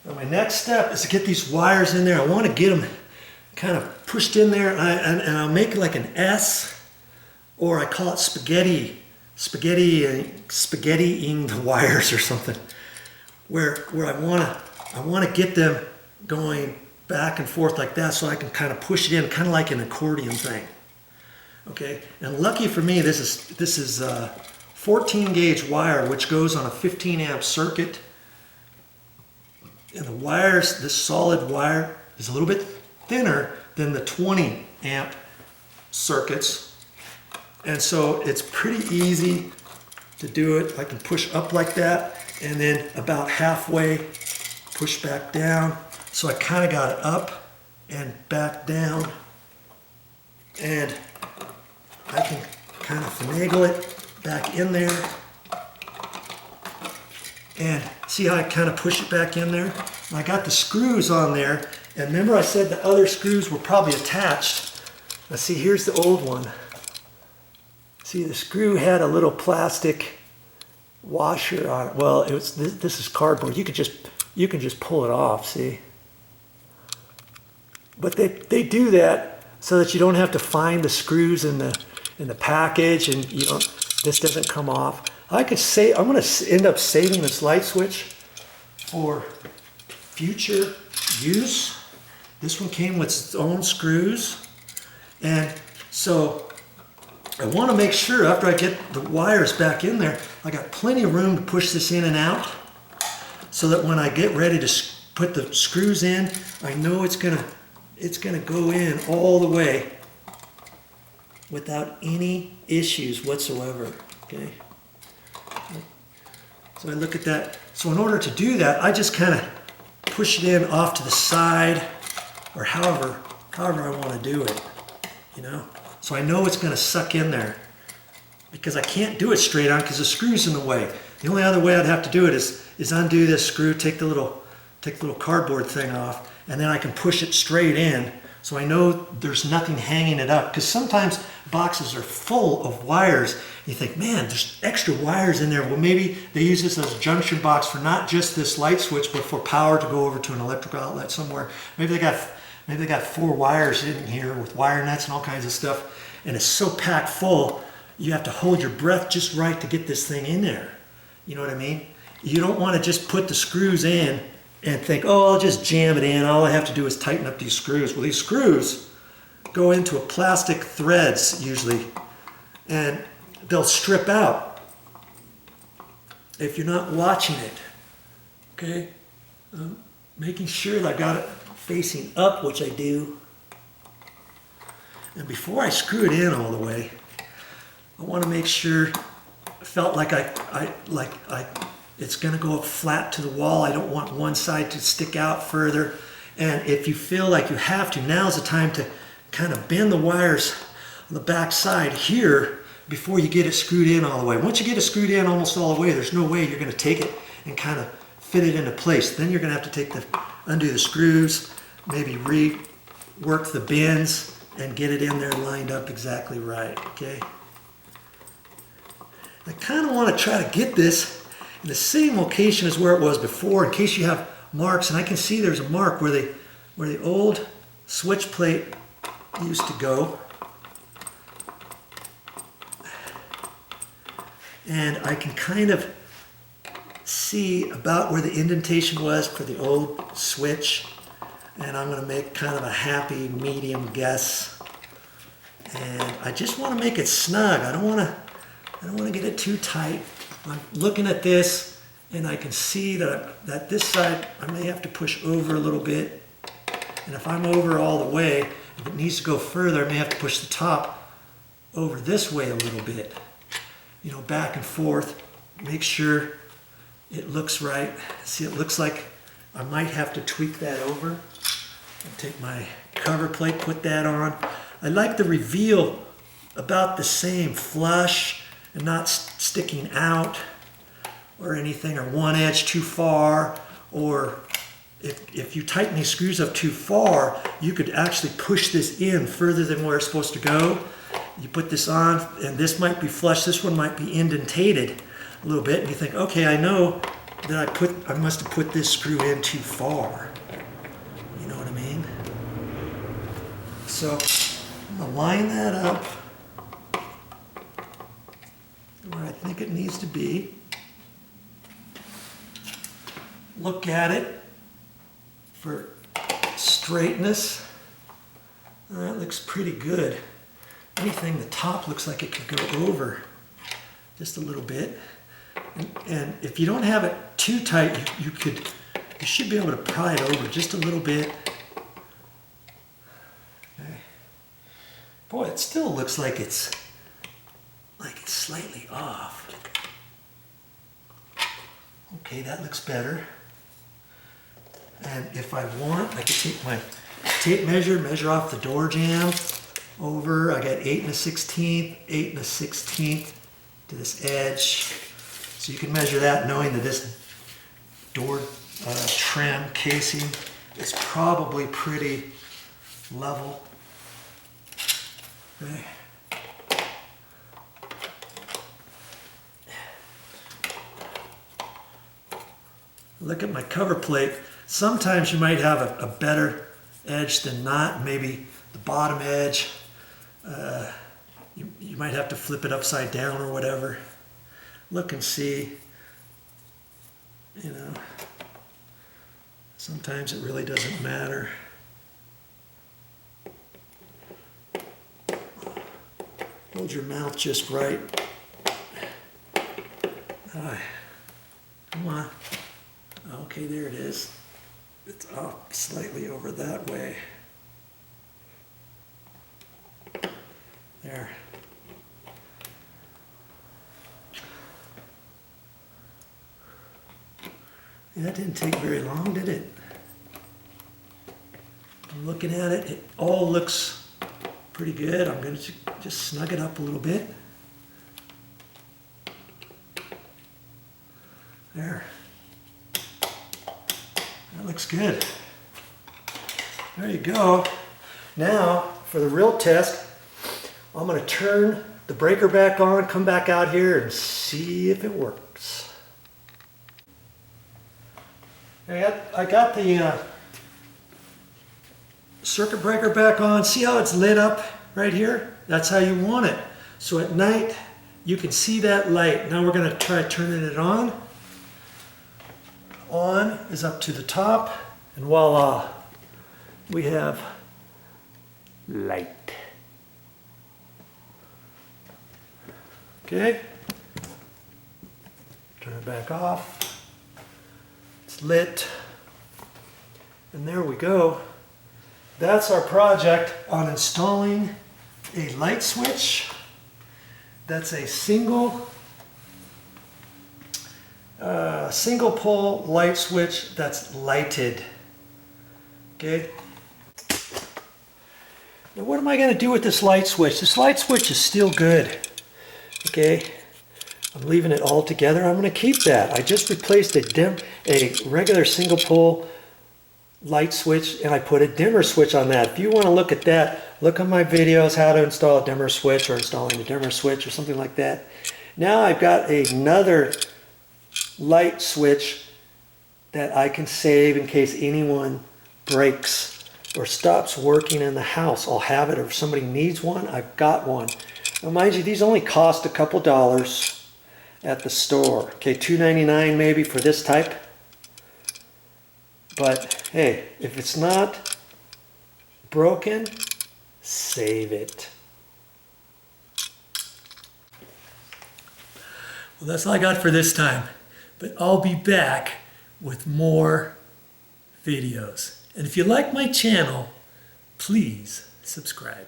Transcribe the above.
Now my next step is to get these wires in there. I want to get them kind of pushed in there, and I'll make like an S, or I call it spaghettiing the wires or something, where I want to get them going back and forth like that, so I can kind of push it in, kind of like an accordion thing. Okay, and lucky for me, this is 14 gauge wire, which goes on a 15 amp circuit. And the wires, this solid wire, is a little bit thinner than the 20 amp circuits. And so it's pretty easy to do it. I can push up like that, and then about halfway push back down. So I kind of got it up and back down, and I can kind of finagle it back in there. And see how I kind of push it back in there? And I got the screws on there, and remember I said the other screws were probably attached. Now see, here's the old one. See, the screw had a little plastic washer on it. Well, it was this is cardboard. You can just pull it off, see? But they do that so that you don't have to find the screws in the package, and this doesn't come off. I could say I'm going to end up saving this light switch for future use. This one came with its own screws, and so I want to make sure after I get the wires back in there, I got plenty of room to push this in and out, so that when I get ready to put the screws in, I know it's gonna go in all the way without any issues whatsoever. Okay. So I look at that. So in order to do that, I just kind of push it in off to the side, or however I want to do it, you know. So I know it's going to suck in there, because I can't do it straight on because the screw's in the way. The only other way I'd have to do it is undo this screw, take the little cardboard thing off, and then I can push it straight in. So I know there's nothing hanging it up, because sometimes boxes are full of wires. You think, man, there's extra wires in there. Well, maybe they use this as a junction box for not just this light switch, but for power to go over to an electrical outlet somewhere. Maybe they got 4 wires in here with wire nuts and all kinds of stuff, and it's so packed full, you have to hold your breath just right to get this thing in there. You know what I mean? You don't want to just put the screws in and think, oh, I'll just jam it in. All I have to do is tighten up these screws. Well, these screws go into a plastic threads usually, and they'll strip out if you're not watching it. Okay? Making sure that I got it facing up, which I do. And before I screw it in all the way, I want to make sure I felt like it's going to go up flat to the wall. I don't want one side to stick out further. And if you feel like you have to, now's the time to kind of bend the wires on the back side here before you get it screwed in all the way. Once you get it screwed in almost all the way, there's no way you're going to take it and kind of fit it into place. Then you're going to have to undo the screws, maybe rework the bends, and get it in there lined up exactly right, okay? I kind of want to try to get this in the same location as where it was before, in case you have marks. And I can see there's a mark where the old switch plate used to go. And I can kind of see about where the indentation was for the old switch. And I'm going to make kind of a happy medium guess. And I just want to make it snug. I don't want to get it too tight. I'm looking at this, and I can see that this side I may have to push over a little bit. And if I'm over all the way, if it needs to go further, I may have to push the top over this way a little bit. You know, back and forth. Make sure it looks right. See, it looks like I might have to tweak that over. I'll take my cover plate, put that on. I like the reveal about the same, flush and not sticking out or anything, or one edge too far, or if you tighten these screws up too far, you could actually push this in further than where it's supposed to go. You put this on, and this might be flush, this one might be indentated a little bit, and you think, okay, I know that I must have put this screw in too far. You know what I mean? So I'm gonna line that up where I think it needs to be. Look at it for straightness. That looks pretty good. Anything, the top looks like it could go over just a little bit. And if you don't have it too tight, you should be able to pry it over just a little bit. Okay. Boy, it still looks like it's slightly off. Okay, that looks better. And if I want, I could take my tape measure, measure off the door jamb over. I got 8 1/16, 8 1/16 to this edge. So you can measure that knowing that this door trim casing is probably pretty level. Okay. Look at my cover plate. Sometimes you might have a better edge than not. Maybe the bottom edge, you might have to flip it upside down or whatever. Look and see, you know, sometimes it really doesn't matter. Hold your mouth just right. Come on. Okay, there it is. It's up slightly over that way. There. That didn't take very long, did it? I'm looking at it. It all looks pretty good. I'm going to just snug it up a little bit. There. That looks good. There you go. Now, for the real test, I'm going to turn the breaker back on, come back out here and see if it works. I got the circuit breaker back on. See how it's lit up right here? That's how you want it. So at night, you can see that light. Now we're going to try turning it on. On is up to the top, and voila, we have light. Okay, turn it back off. It's lit, and there we go. That's our project on installing a light switch. That's a single pole light switch that's lighted. Okay. Now what am I going to do with this light switch? This light switch is still good. Okay. I'm leaving it all together. I'm going to keep that. I just replaced a regular single pole light switch and I put a dimmer switch on that. If you want to look at that, look at my videos, how to install a dimmer switch or installing a dimmer switch or something like that. Now I've got another light switch that I can save in case anyone breaks or stops working in the house. I'll have it, or if somebody needs one, I've got one. Now mind you, these only cost a couple dollars at the store. Okay, $2.99 maybe for this type. But hey, if it's not broken, save it. Well, that's all I got for this time. But I'll be back with more videos. And if you like my channel, please subscribe.